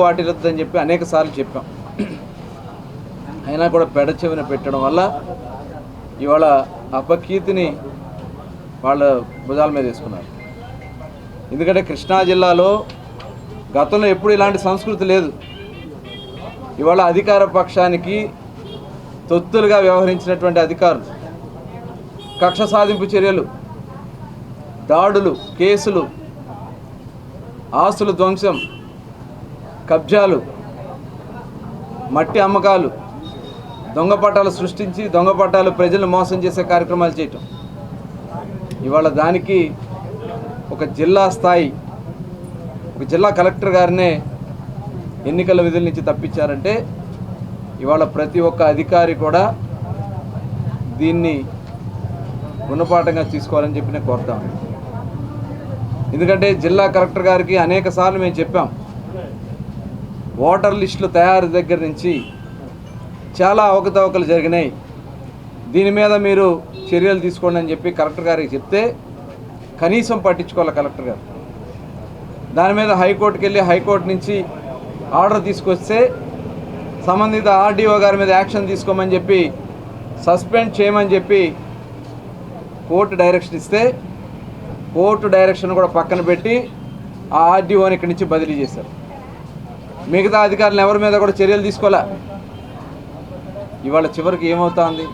వాటిల్లుతుందని చెప్పి అనేక సార్లు చెప్పాం. అయినా కూడా పెడచెవిన పెట్టడం వల్ల ఇవాళ అపకీర్తిని వాళ్ళ భుజాల మీద వేసుకున్నారు. ఎందుకంటే కృష్ణా జిల్లాలో గతంలో ఎప్పుడు ఇలాంటి సంస్కృతి లేదు. ఇవాళ అధికార పక్షానికి తొత్తులుగా వ్యవహరించినటువంటి అధికారులు కక్ష సాధింపు చర్యలు, దాడులు, కేసులు, ఆస్తుల ధ్వంసం, కబ్జాలు, మట్టి అమ్మకాలు, దొంగ పట్టాలు సృష్టించి దొంగ పట్టాలు ప్రజలను మోసం చేసే కార్యక్రమాలు చేయటం. ఇవాళ దానికి ఒక జిల్లా స్థాయి ఒక జిల్లా కలెక్టర్ గారినే ఎన్నికల విధుల నుంచి తప్పించారంటే ఇవాళ ప్రతి ఒక్క అధికారి కూడా దీన్ని గుణపాఠంగా తీసుకోవాలని చెప్పి నేను కోరుతాను. ఎందుకంటే జిల్లా కలెక్టర్ గారికి అనేక సార్లు మేము చెప్పాం, ఓటర్ లిస్టులు తయారు దగ్గర నుంచి చాలా అవకతవకలు జరిగినాయి, దీని మీద మీరు చర్యలు తీసుకోండి అని చెప్పి కలెక్టర్ గారికి చెప్తే కనీసం పట్టించుకోవాలి కలెక్టర్ గారు. దాని మీద హైకోర్టుకి వెళ్ళి హైకోర్టు నుంచి ఆర్డర్ తీసుకొస్తే సంబంధిత ఆర్డీఓ గారి మీద యాక్షన్ తీసుకోమని చెప్పి సస్పెండ్ చేయమని చెప్పి కోర్టు డైరెక్షన్ ఇస్తే కోర్టు డైరెక్షన్ కూడా పక్కన పెట్టి ఆ ఆర్డీఓని ఇక్కడి నుంచి బదిలీ చేశారు. మిగతా అధికారులు ఎవరి మీద కూడా చర్యలు తీసుకోలే. ఇవాళ చివరికి ఏమవుతుంది?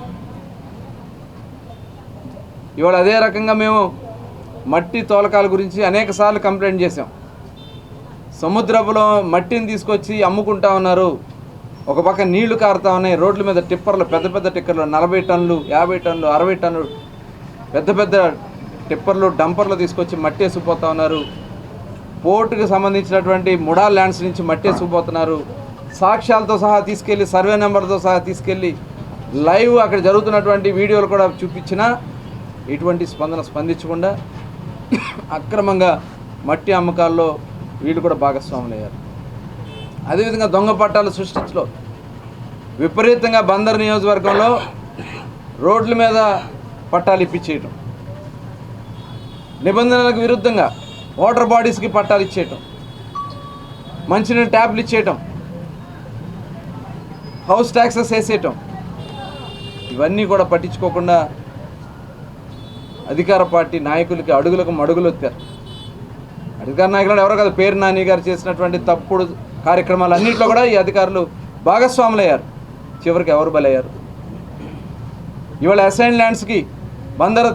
ఇవాళ అదే రకంగా మేము మట్టి తోలకాల గురించి అనేక సార్లు కంప్లైంట్ చేసాం. సముద్రంలో మట్టిని తీసుకొచ్చి అమ్ముకుంటా ఉన్నారు, ఒక పక్క నీళ్లు కారుతా ఉన్నాయి, రోడ్ల మీద టిప్పర్లు, పెద్ద పెద్ద టిప్పర్లు 40 టన్నులు, 50 టన్నులు, 60 టన్నులు పెద్ద పెద్ద టిప్పర్లు, డంపర్లు తీసుకొచ్చి మట్టి వేసుకుపోతూ ఉన్నారు. పోర్టుకు సంబంధించినటువంటి ముడా ల్యాండ్స్ నుంచి మట్టి వేసుకుపోతున్నారు. సాక్ష్యాలతో సహా తీసుకెళ్ళి, సర్వే నెంబర్తో సహా తీసుకెళ్ళి లైవ్ అక్కడ జరుగుతున్నటువంటి వీడియోలు కూడా చూపించినా ఎటువంటి స్పందించకుండా అక్రమంగా మట్టి అమ్మకాల్లో వీళ్ళు కూడా భాగస్వాములు అయ్యారు. అదేవిధంగా దొంగ పట్టాలు సృష్టించలో విపరీతంగా బందర్ నియోజకవర్గంలో రోడ్ల మీద పట్టాలు ఇప్పించేయటం, నిబంధనలకు విరుద్ధంగా వాటర్ బాడీస్కి పట్టాలు ఇచ్చేయటం, మంచినీళ్ళ ట్యాబ్లు ఇచ్చేయటం, హౌస్ ట్యాక్సెస్ వేసేయటం, ఇవన్నీ కూడా పట్టించుకోకుండా అధికార పార్టీ నాయకులకి అడుగులకు మడుగులు వచ్చారు. అధికార నాయకులు ఎవరో కాదు, పేరు నాని గారు చేసినటువంటి తప్పుడు కార్యక్రమాలు అన్నింటిలో కూడా ఈ అధికారులు భాగస్వాములయ్యారు. చివరికి ఎవరు బలయ్యారు? ఇవాళ అసైన్ ల్యాండ్స్కి, బందర్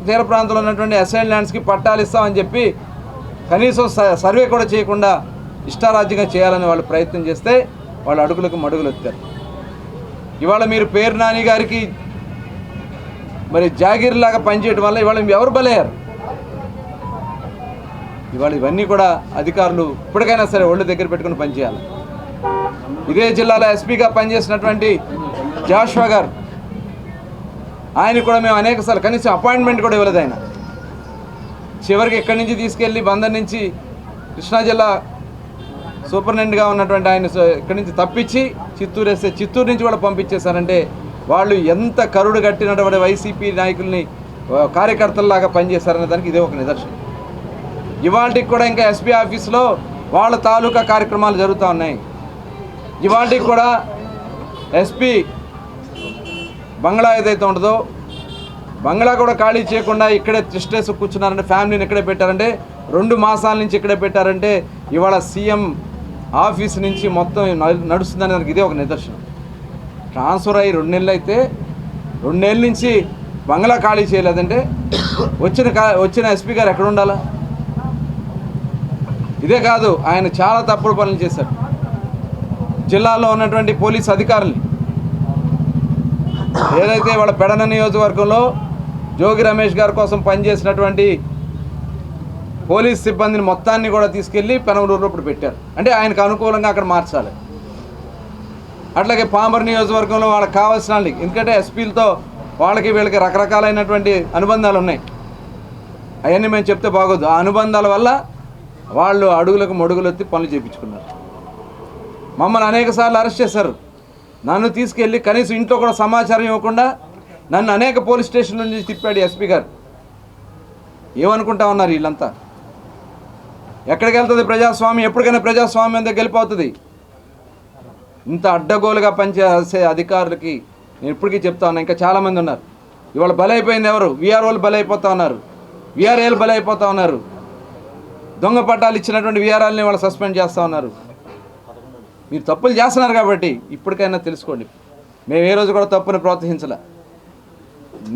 తీర ప్రాంతంలో ఉన్నటువంటి అసైన్ ల్యాండ్స్కి పట్టాలు ఇస్తామని చెప్పి కనీసం సర్వే కూడా చేయకుండా ఇష్టారాజ్యంగా చేయాలని వాళ్ళు ప్రయత్నం చేస్తే వాళ్ళ అడుగులకు మడుగులు వచ్చారు. ఇవాళ మీరు పేరు నాని గారికి మరి జాగీర్లాగా పనిచేయడం వల్ల ఇవాళ ఎవరు బలయ్యారు? ఇవాళ ఇవన్నీ కూడా అధికారులు ఇప్పటికైనా సరే ఒళ్ళు దగ్గర పెట్టుకుని పనిచేయాలి. ఇదే జిల్లాలో ఎస్పీగా పనిచేసినటువంటి జాషువా గారు, ఆయన కూడా మేము అనేకసార్లు కనీసం అపాయింట్మెంట్ కూడా ఇవ్వలేదు. ఆయన చివరికి ఇక్కడి నుంచి తీసుకెళ్ళి బందర్ నుంచి కృష్ణా జిల్లా సూపరింటెండెంట్గా ఉన్నటువంటి ఆయన ఇక్కడి నుంచి తప్పించి చిత్తూరు వేస్తే చిత్తూరు నుంచి కూడా పంపించేశారంటే వాళ్ళు ఎంత కరుడు కట్టినటువంటి వైసీపీ నాయకుల్ని కార్యకర్తల్లాగా పనిచేశారనే దానికి ఇదే ఒక నిదర్శనం. ఇవాళకి కూడా ఇంకా ఎస్పీ ఆఫీస్లో వాళ్ళ తాలూకా కార్యక్రమాలు జరుగుతూ ఉన్నాయి. ఇవాళకి కూడా ఎస్పీ బంగ్లా ఏదైతే ఉంటుందో బంగ్లా కూడా ఖాళీ చేయకుండా ఇక్కడే ట్రిస్టేస్ కూర్చున్నారంటే, ఫ్యామిలీని ఇక్కడే పెట్టారంటే, 2 మాసాల నుంచి ఇక్కడే పెట్టారంటే ఇవాళ సీఎం ఆఫీస్ నుంచి మొత్తం నడుస్తుందని దానికి ఇదే ఒక నిదర్శనం. ట్రాన్స్ఫర్ అయ్యి 2 నెలలు అయితే 2 నెలల నుంచి బంగ్లా ఖాళీ చేయలేదంటే వచ్చిన ఎస్పీ గారు ఎక్కడ ఉండాలా? ఇదే కాదు, ఆయన చాలా తప్పుడు పనులు చేశాడు. జిల్లాలో ఉన్నటువంటి పోలీస్ అధికారులు ఏదైతే వాళ్ళ పెడన నియోజకవర్గంలో జోగి రమేష్ గారి కోసం పనిచేసినటువంటి పోలీస్ సిబ్బందిని మొత్తాన్ని కూడా తీసుకెళ్ళి పెనమలూరులో ఇప్పుడు పెట్టారు. అంటే ఆయనకు అనుకూలంగా అక్కడ మార్చాలి. అట్లాగే పామర్ నియోజకవర్గంలో వాళ్ళకి కావాల్సిన వాళ్ళకి, ఎందుకంటే ఎస్పీలతో వాళ్ళకి వీళ్ళకి రకరకాలైనటువంటి అనుబంధాలు ఉన్నాయి, అవన్నీ మేము చెప్తే బాగోదు. ఆ అనుబంధాల వల్ల వాళ్ళు అడుగులకు మడుగులు ఎత్తి పనులు చేయించుకున్నారు. మమ్మల్ని అనేకసార్లు అరెస్ట్ చేశారు. నన్ను తీసుకెళ్ళి కనీసం ఇంట్లో కూడా సమాచారం ఇవ్వకుండా నన్ను అనేక పోలీస్ స్టేషన్ నుంచి తిప్పాడు ఎస్పీ గారు. ఏమనుకుంటా ఉన్నారు వీళ్ళంతా? ఎక్కడికి వెళ్తుంది ప్రజాస్వామ్యం? ఎప్పటికైనా ప్రజాస్వామ్యం దగ్గర గెలిపోతుంది. ఇంత అడ్డగోలుగా పనిచేసే అధికారులకి నేను ఇప్పటికీ చెప్తా ఉన్నా, ఇంకా చాలామంది ఉన్నారు. ఇవాళ బలైపోయింది ఎవరు? వీఆర్ఓలు బలైపోతూ ఉన్నారు, వీఆర్ఏలు బలైపోతూ ఉన్నారు. దొంగ పట్టాలు ఇచ్చినటువంటి వీఆర్ఆర్ని వాళ్ళు సస్పెండ్ చేస్తూ ఉన్నారు. మీరు తప్పులు చేస్తున్నారు కాబట్టి ఇప్పటికైనా తెలుసుకోండి. మేము ఏ రోజు కూడా తప్పుని ప్రోత్సహించలే.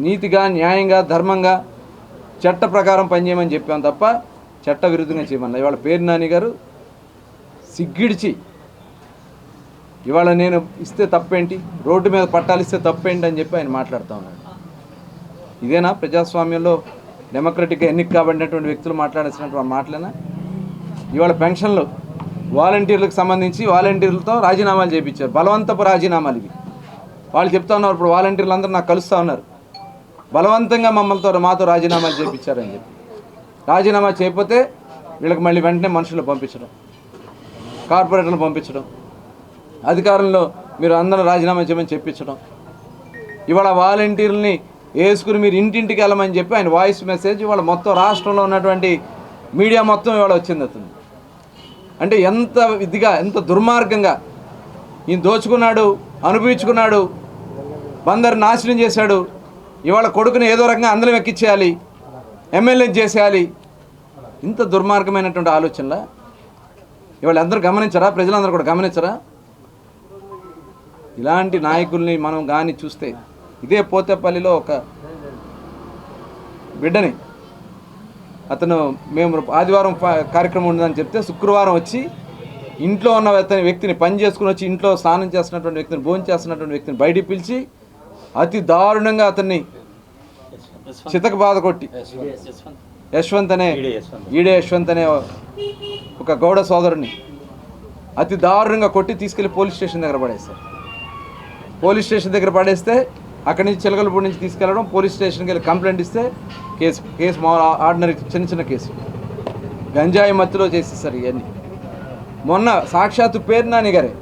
నీతిగా, న్యాయంగా, ధర్మంగా, చట్ట ప్రకారం పనిచేయమని చెప్పాం తప్ప చట్ట విరుద్ధంగా చేయమన్నా. ఇవాళ పేరు నాని గారు సిగ్గిడిచి ఇవాళ నేను ఇస్తే తప్పేంటి, రోడ్డు మీద పట్టాలు ఇస్తే తప్పేంటి అని చెప్పి ఆయన మాట్లాడుతూ ఉన్నాడు. ఇదేనా ప్రజాస్వామ్యంలో డెమోక్రటిక్గా ఎన్నిక కాబడినటువంటి వ్యక్తులు మాట్లాడాల్సినటువంటి మాటలేనా? ఇవాళ పెన్షన్లు వాలంటీర్లకు సంబంధించి వాలంటీర్లతో రాజీనామాలు చేయించారు, బలవంతపు రాజీనామాలు ఇవి. వాళ్ళు చెప్తా ఉన్నారు ఇప్పుడు వాలంటీర్లు అందరూ నాకు కలుస్తూ ఉన్నారు, బలవంతంగా మాతో రాజీనామాలు చేయించారని చెప్పి. రాజీనామా చేయకపోతే వీళ్ళకి మళ్ళీ వెంటనే మనుషులు పంపించడం, కార్పొరేటర్లు పంపించడం, అధికారంలో మీరు అందరూ రాజీనామా చేయమని చెప్పించడం. ఇవాళ వాలంటీర్లని వేసుకుని మీరు ఇంటింటికి వెళ్ళమని చెప్పి ఆయన వాయిస్ మెసేజ్ ఇవాళ మొత్తం రాష్ట్రంలో ఉన్నటువంటి మీడియా మొత్తం ఇవాళ వచ్చింది అతను. అంటే ఎంత ఇదిగా, ఎంత దుర్మార్గంగా ఈయన దోచుకున్నాడు, అనుభవించుకున్నాడు, బందరు నాశనం చేశాడు. ఇవాళ కొడుకుని ఏదో రకంగా అందరం ఎక్కించేయాలి, ఎమ్మెల్యే చేసేయాలి. ఇంత దుర్మార్గమైనటువంటి ఆలోచనలా ఇవాళ అందరూ గమనించరా? ప్రజలందరూ కూడా గమనించరా? ఇలాంటి నాయకుల్ని మనం కానీ చూస్తే, ఇదే పోతేపల్లిలో ఒక బిడ్డని అతను మేము ఆదివారం కార్యక్రమం ఉందని చెప్తే శుక్రవారం వచ్చి ఇంట్లో ఉన్న వ్యక్తిని పని చేసుకుని వచ్చి ఇంట్లో స్నానం చేస్తున్నటువంటి వ్యక్తిని, భోజనం చేస్తున్నటువంటి వ్యక్తిని బయటికి పిలిచి అతి దారుణంగా అతన్ని చితక బాధ కొట్టి యశ్వంత్ అనే ఒక గౌడ సోదరుని అతి దారుణంగా కొట్టి తీసుకెళ్లి పోలీస్ స్టేషన్ దగ్గర పడేస్తారు. పోలీస్ స్టేషన్ దగ్గర పడేస్తే అక్కడి నుంచి చిలకలపూడి నుంచి తీసుకెళ్ళడం, పోలీస్ స్టేషన్కి వెళ్ళి కంప్లైంట్ ఇస్తే కేసు ఆర్డినరీ చిన్న కేసు, గంజాయి మత్తులో చేసేసారు ఇవన్నీ. మొన్న సాక్షాత్తు పేరు నాని గారే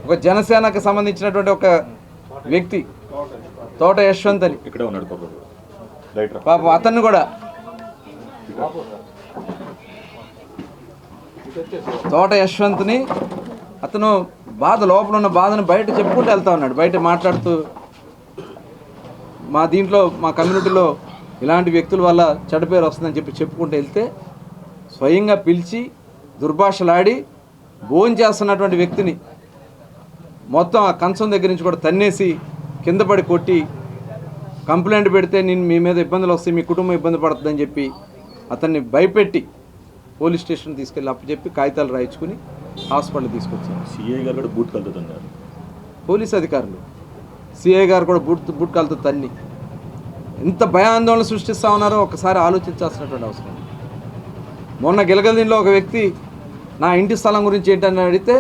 ఒక జనసేనకు సంబంధించినటువంటి ఒక వ్యక్తి తోట యశ్వంత్ అని ఇక్కడ ఉన్నాడు పాపం, అతన్ని కూడా తోట యశ్వంత్ని అతను లోపల ఉన్న బాధను బయట చెప్పుకుంటూ వెళ్తా ఉన్నాడు. బయట మాట్లాడుతూ మా కమ్యూనిటీలో ఇలాంటి వ్యక్తుల వల్ల చెడ్డ పేరు వస్తుందని చెప్పుకుంటూ వెళ్తే స్వయంగా పిలిచి దుర్భాషలాడి భోజనం చేస్తున్నటువంటి వ్యక్తిని మొత్తం ఆ కంచం దగ్గర నుంచి కూడా తన్నేసి కింద పడి కొట్టి కంప్లైంట్ పెడితే నేను మీ మీద ఇబ్బందులు వస్తాయి, మీ కుటుంబం ఇబ్బంది పడుతుందని చెప్పి అతన్ని భయపెట్టి పోలీస్ స్టేషన్ తీసుకెళ్ళి అప్పచెప్పి కాగితాలు రాయించుకుని హాస్పిటల్ తీసుకొచ్చారు. సిఐ గారు కూడా బూట్ కలుతున్నారు, పోలీస్ అధికారులు, సిఐ గారు కూడా బూట్ కాలుతో తన్ని ఎంత భయాందోళన సృష్టిస్తూ ఉన్నారో ఒకసారి ఆలోచించాల్సినటువంటి అవసరం. మొన్న గిలగల్దీన్లో ఒక వ్యక్తి నా ఇంటి స్థలం గురించి ఏంటని అడిగితే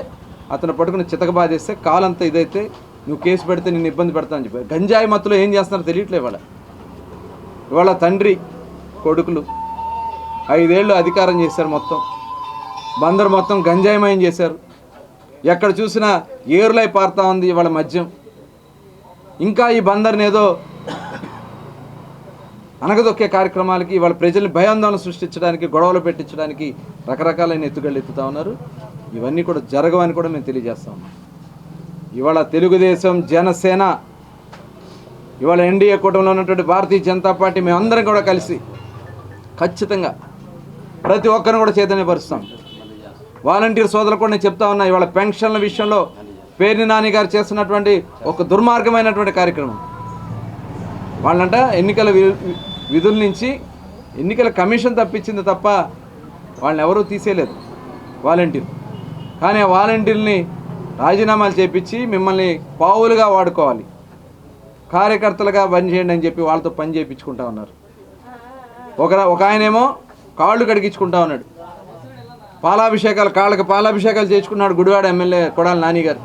అతను పట్టుకుని చితకబాదేస్తే కాలంతా ఇదైతే నువ్వు కేసు పెడితే నిన్ను ఇబ్బంది పెడతానని చెప్పి. గంజాయి మత్తులో ఏం చేస్తున్నారో తెలియట్లేదు. ఇవాళ తండ్రి కొడుకులు 5 ఏళ్ళు అధికారం చేశారు, మొత్తం బందరు మొత్తం గంజాయిమయం చేశారు. ఎక్కడ చూసినా ఏరులై పారుతూ ఉంది ఇవాళ మద్యం. ఇంకా ఈ బందర్ని ఏదో అనగదొక్కే కార్యక్రమాలకి ఇవాళ ప్రజల్ని భయాందోళన సృష్టించడానికి, గొడవలు పెట్టించడానికి రకరకాలైన ఎత్తుగళ్ళు ఎత్తుతూ ఉన్నారు. ఇవన్నీ కూడా జరగవని కూడా మేము తెలియజేస్తా ఉన్నాం. ఇవాళ తెలుగుదేశం, జనసేన, ఇవాళ ఎన్డీఏ కూటమిలో ఉన్నటువంటి భారతీయ జనతా పార్టీ మేమందరం కూడా కలిసి ఖచ్చితంగా ప్రతి ఒక్కరిని కూడా చైతన్యపరుస్తాం. వాలంటీర్ సోదరులు కూడా నేను చెప్తా ఉన్నా, ఇవాళ పెన్షన్ల విషయంలో పేర్ని నాని గారు చేస్తున్నటువంటి ఒక దుర్మార్గమైనటువంటి కార్యక్రమం. వాళ్ళంట ఎన్నికల విధుల నుంచి ఎన్నికల కమిషన్ తప్పించింది తప్ప వాళ్ళని ఎవరూ తీసేయలేదు వాలంటీర్. కానీ ఆ వాలంటీర్ని రాజీనామాలు చేపించి మిమ్మల్ని పావులుగా వాడుకోవాలి, కార్యకర్తలుగా పనిచేయండి అని చెప్పి వాళ్ళతో పని చేయించుకుంటా ఉన్నారు. ఒక ఆయనేమో కాళ్ళు కడిగించుకుంటా ఉన్నాడు, కాళ్ళకి పాలాభిషేకాలు చేసుకున్నాడు గుడివాడ ఎమ్మెల్యే కొడాలి నాని గారు.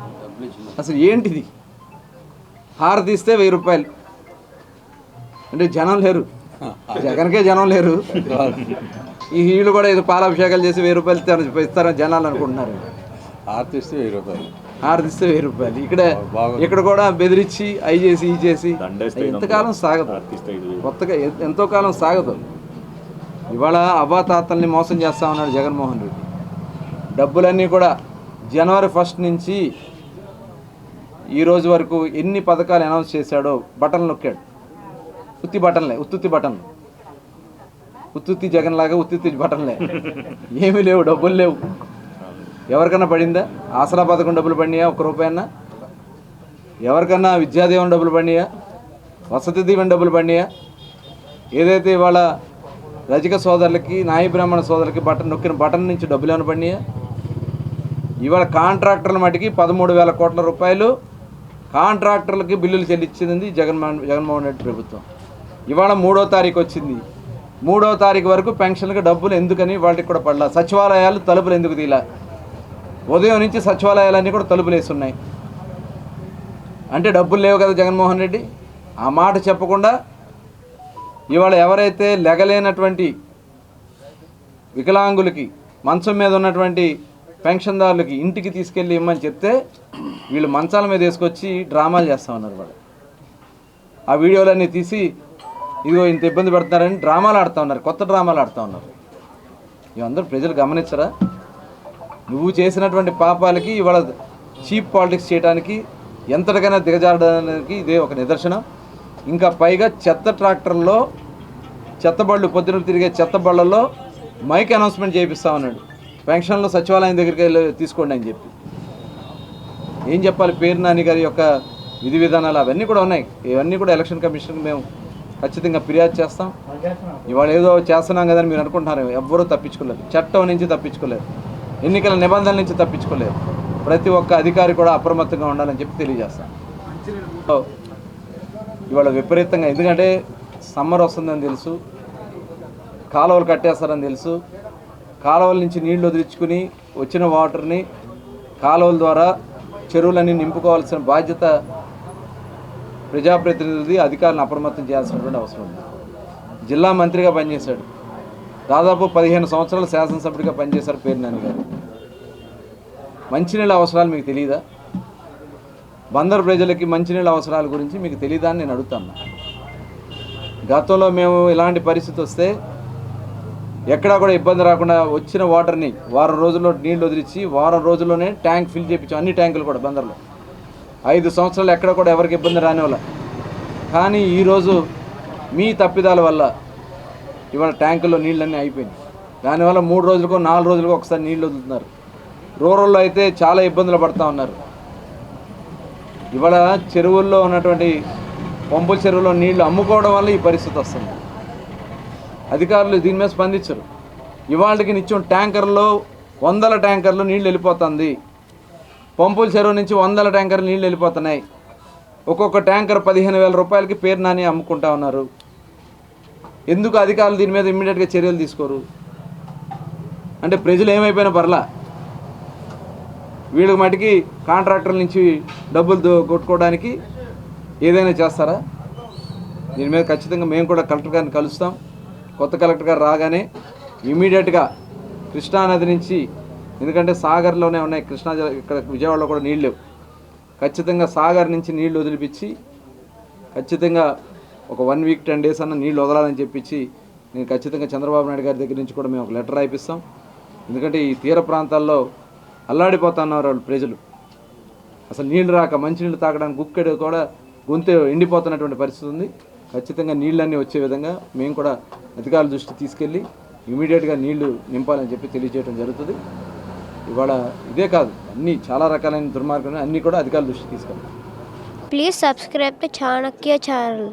అసలు ఏంటిది? హారతి ఇస్తే 1000 రూపాయలు. అంటే జనం లేరు, జగన్కే జనం లేరు, ఈ వీళ్ళు కూడా ఏదో పాలాభిషేకాలు చేసి 1000 రూపాయలు ఇస్తారని జనాలు అనుకుంటున్నారు. హారతి ఇస్తే 1000 రూపాయలు, హారతి ఇస్తే 1000 రూపాయలు. ఇక్కడ కూడా బెదిరించి అవి చేసి ఈ చేసి ఎంతకాలం సాగదు, కొత్తగా ఎంతో కాలం సాగదు. ఇవాళ అవ్వాతాతల్ని మోసం చేస్తా ఉన్నాడు జగన్మోహన్ రెడ్డి. డబ్బులన్నీ కూడా జనవరి 1 నుంచి ఈ రోజు వరకు ఎన్ని పథకాలు అనౌన్స్ చేశాడో బటన్లు నొక్కాడు. ఉత్తి బటన్లే, ఉత్తుత్తి బటన్లు, ఉత్తుత్తి జగన్ లాగా ఉత్తుత్తి బటన్లే, ఏమీ లేవు, డబ్బులు లేవు. ఎవరికన్నా పడిందా? ఆసరా పథకం డబ్బులు పడినాయా? 1 రూపాయి అన్నా? ఎవరికన్నా విద్యాదీవెన డబ్బులు పడినాయా? వసతి దీవెన డబ్బులు పడినాయా? ఏదైతే ఇవాళ రజక సోదరులకి, నాయ బ్రాహ్మణ సోదరులకి బటన్ నొక్కిన బటన్ నుంచి డబ్బులు ఏమైనా పడినాయా? ఇవాళ కాంట్రాక్టర్ల మటుకి 13,000 కోట్ల రూపాయలు కాంట్రాక్టర్లకి బిల్లులు చెల్లించింది జగన్మోహన్ రెడ్డి ప్రభుత్వం. ఇవాళ 3వ తారీఖు వచ్చింది. 3వ తారీఖు వరకు పెన్షన్లకు డబ్బులు ఎందుకని వాటికి కూడా పడలా. సచివాలయాలు తలుపులు ఎందుకు తీలా? ఉదయం నుంచి సచివాలయాలన్నీ కూడా తలుపులు వేసి ఉన్నాయి. అంటే డబ్బులు లేవు కదా జగన్మోహన్ రెడ్డి? ఆ మాట చెప్పకుండా ఇవాళ ఎవరైతే లెగలేనటువంటి వికలాంగులకి, మంచం మీద ఉన్నటువంటి పెన్షన్దారులకి ఇంటికి తీసుకెళ్ళి ఇమ్మని చెప్తే వీళ్ళు మంచాల మీద వేసుకొచ్చి డ్రామాలు చేస్తూ ఉన్నారు. వాళ్ళు ఆ వీడియోలన్నీ తీసి ఇదిగో ఇంత ఇబ్బంది పెడుతున్నారని డ్రామాలు ఆడుతూ ఉన్నారు, కొత్త డ్రామాలు ఆడుతూ ఉన్నారు. ఇవందరూ ప్రజలు గమనించరా? నువ్వు చేసినటువంటి పాపాలకి ఇవాళ చీప్ పాలిటిక్స్ చేయడానికి, ఎంతటికైనా దిగజారడానికి ఇదే ఒక నిదర్శనం. ఇంకా పైగా చెత్త ట్రాక్టర్లో, చెత్తబళ్ళు, పొద్దున తిరిగే చెత్తబళ్ళల్లో మైక్ అనౌన్స్మెంట్ చేయిస్తా ఉన్నాడు. పెన్షన్లో సచివాలయం దగ్గరికి వెళ్ళి తీసుకోండి అని చెప్పి. ఏం చెప్పాలి? పేరు నాని గారి యొక్క విధి విధానాలు అవన్నీ కూడా ఉన్నాయి. ఇవన్నీ కూడా ఎలక్షన్ కమిషన్కి మేము ఖచ్చితంగా ఫిర్యాదు చేస్తాం. ఇవాళ ఏదో చేస్తున్నాం కదని మీరు అనుకుంటున్నారు. ఎవ్వరూ తప్పించుకోలేరు, చట్టం నుంచి తప్పించుకోలేరు, ఎన్నికల నిబంధనల నుంచి తప్పించుకోలేరు. ప్రతి ఒక్క అధికారి కూడా అప్రమత్తంగా ఉండాలని చెప్పి తెలియజేస్తాం. ఇవాళ విపరీతంగా, ఎందుకంటే సమ్మర్ వస్తుందని తెలుసు, కాలువలు కట్టేస్తారని తెలుసు, కాలువల నుంచి నీళ్లు వదిలించుకుని వచ్చిన వాటర్ని కాలువల ద్వారా చెరువులన్నీ నింపుకోవాల్సిన బాధ్యత ప్రజాప్రతినిధి, అధికారులను అప్రమత్తం చేయాల్సినటువంటి అవసరం ఉంది. జిల్లా మంత్రిగా పనిచేశాడు, దాదాపు 15 సంవత్సరాలు శాసనసభ్యుడిగా పనిచేశారు పేరు నాని గారు. మంచినీళ్ళ అవసరాలు మీకు తెలియదా? బందరు ప్రజలకి మంచినీళ్ళ అవసరాల గురించి మీకు తెలియదా అని నేను అడుగుతాను. గతంలో మేము ఇలాంటి పరిస్థితి వస్తే ఎక్కడా కూడా ఇబ్బంది రాకుండా వచ్చిన వాటర్ని వారం రోజుల్లో నీళ్లు వదిలించి వారం రోజుల్లోనే ట్యాంక్ ఫిల్ చేయించాం. అన్ని ట్యాంకులు కూడా బందర్లో 5 సంవత్సరాలు ఎక్కడ కూడా ఎవరికి ఇబ్బంది రాని వల్ల. కానీ ఈరోజు మీ తప్పిదాల వల్ల ఇవాళ ట్యాంకుల్లో నీళ్ళన్నీ అయిపోయినాయి. దానివల్ల 3 రోజులకో 4 రోజులకో ఒకసారి నీళ్ళు వదులుతున్నారు. రూరల్లో అయితే చాలా ఇబ్బందులు పడుతూ ఉన్నారు. ఇవాళ చెరువుల్లో ఉన్నటువంటి పంపుల చెరువులో నీళ్లు అమ్ముకోవడం వల్ల ఈ పరిస్థితి వస్తుంది. అధికారులు దీని మీద స్పందించరు. ఇవాళకి నిత్యం ట్యాంకర్లో 100 ట్యాంకర్లు నీళ్ళు వెళ్ళిపోతుంది. పంపుల చెరువు నుంచి 100 ట్యాంకర్లు నీళ్ళు వెళ్ళిపోతున్నాయి. ఒక్కొక్క ట్యాంకర్ 15,000 రూపాయలకి పేరు నాని అమ్ముకుంటా ఉన్నారు. ఎందుకు అధికారులు దీని మీద ఇమ్మీడియట్గా చర్యలు తీసుకోరు? అంటే ప్రజలు ఏమైపోయినా పర్లా, వీళ్ళకి మటుకి కాంట్రాక్టర్ల నుంచి డబ్బులు కొట్టుకోవడానికి ఏదైనా చేస్తారా? దీని మీద ఖచ్చితంగా మేము కూడా కలెక్టర్ గారిని కలుస్తాం. కొత్త కలెక్టర్ గారు రాగానే ఇమీడియట్గా కృష్ణానది నుంచి, ఎందుకంటే సాగర్లోనే ఉన్నాయి, కృష్ణా ఇక్కడ విజయవాడలో కూడా నీళ్ళు లేవు, ఖచ్చితంగా సాగర్ నుంచి నీళ్లు వదిలిపించి ఖచ్చితంగా ఒక 1 వీక్ 10 డేస్ అన్న నీళ్ళు వదలాలని చెప్పించి నేను ఖచ్చితంగా చంద్రబాబు నాయుడు గారి దగ్గర నుంచి కూడా మేము ఒక లెటర్ రాయిపిస్తాం. ఎందుకంటే ఈ తీర ప్రాంతాల్లో అల్లాడిపోతున్నారు వాళ్ళు ప్రజలు. అసలు నీళ్లు రాక మంచినీళ్ళు తాగడానికి గుక్కెడు కూడా గొంతు ఎండిపోతున్నటువంటి పరిస్థితి ఉంది. ఖచ్చితంగా నీళ్ళన్నీ వచ్చే విధంగా మేము కూడా అధికారుల దృష్టి తీసుకెళ్ళి ఇమీడియట్గా నీళ్లు నింపాలని చెప్పి తెలియజేయడం జరుగుతుంది. ఇవాళ ఇదే కాదు, అన్నీ చాలా రకాలైన దుర్మార్గాలు అన్నీ కూడా అధికారుల దృష్టి తీసుకెళ్ళాలి. Please subscribe to Chanakya channel.